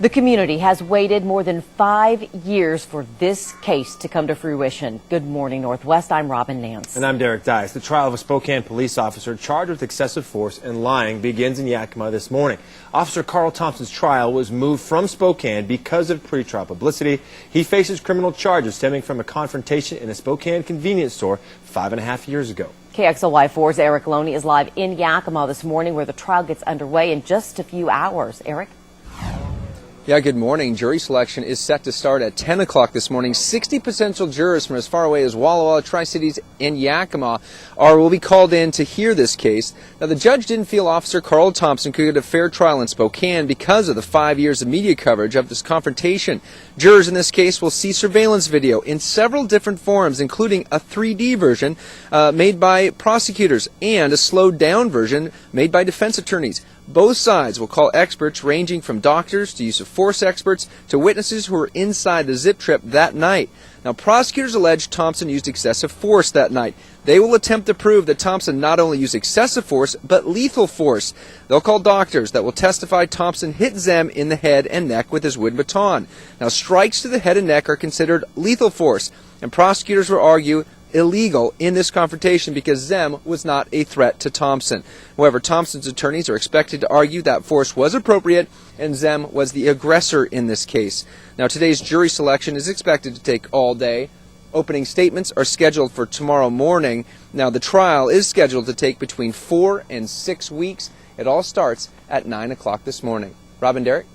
The community has waited more than 5 years for this case to come to fruition. Good morning, Northwest. I'm Robin Nance. And I'm Derek Dice. The trial of a Spokane police officer charged with excessive force and lying begins in Yakima this morning. Officer Carl Thompson's trial was moved from Spokane because of pretrial publicity. He faces criminal charges stemming from a confrontation in a Spokane convenience store 5.5 years ago. KXLY 4's Erik Loney is live in Yakima this morning, where the trial gets underway in just a few hours. Erik? Yeah, good morning. Jury selection is set to start at 10 o'clock this morning. 60 potential jurors from as far away as Walla Walla, Tri-Cities, and Yakima will be called in to hear this case. Now, the judge didn't feel Officer Carl Thompson could get a fair trial in Spokane because of the 5 years of media coverage of this confrontation. Jurors in this case will see surveillance video in several different forms, including a 3D version made by prosecutors and a slowed-down version made by defense attorneys. Both sides will call experts ranging from doctors to use of force experts to witnesses who were inside the zip trip that night. Now, prosecutors allege Thompson used excessive force that night. They will attempt to prove that Thompson not only used excessive force, but lethal force. They'll call doctors that will testify Thompson hit Zehm in the head and neck with his wood baton. Now, strikes to the head and neck are considered lethal force, and prosecutors will argue illegal in this confrontation because Zehm was not a threat to Thompson. However, Thompson's attorneys are expected to argue that force was appropriate and Zehm was the aggressor in this case. Now, today's jury selection is expected to take all day. Opening statements are scheduled for tomorrow morning. Now, the trial is scheduled to take between 4 and 6 weeks. It all starts at 9 o'clock this morning. Robin, Derek?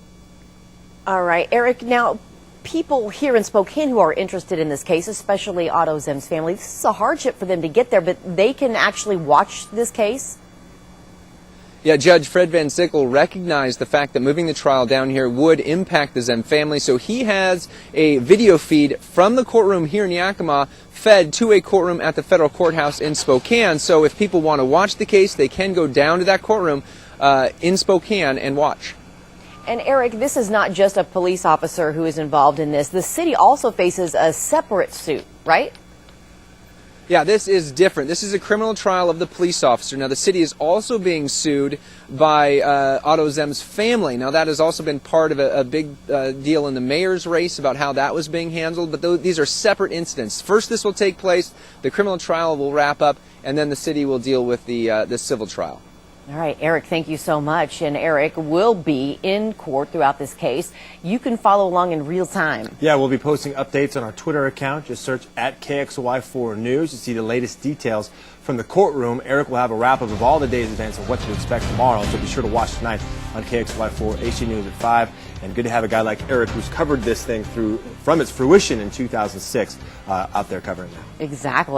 All right, Erik, now, people here in Spokane who are interested in this case, especially Otto Zehm's family, this is a hardship for them to get there, but they can actually watch this case? Yeah, Judge Fred Van Sickle recognized the fact that moving the trial down here would impact the Zehm family, so he has a video feed from the courtroom here in Yakima fed to a courtroom at the federal courthouse in Spokane. So if people want to watch the case, they can go down to that courtroom in Spokane and watch. And Erik, this is not just a police officer who is involved in this. The city also faces a separate suit, right? Yeah, this is different. This is a criminal trial of the police officer. Now, the city is also being sued by Otto Zehm's family. Now, that has also been part of a big deal in the mayor's race about how that was being handled. But these are separate incidents. First, this will take place. The criminal trial will wrap up, and then the city will deal with the civil trial. All right, Erik, thank you so much. And Erik will be in court throughout this case. You can follow along in real time. Yeah, we'll be posting updates on our Twitter account. Just search at KXLY4 News to see the latest details from the courtroom. Erik will have a wrap-up of all the day's events and what to expect tomorrow. So be sure to watch tonight on KXLY4 HD News at 5. And good to have a guy like Erik who's covered this thing from its fruition in 2006 out there covering that. Exactly.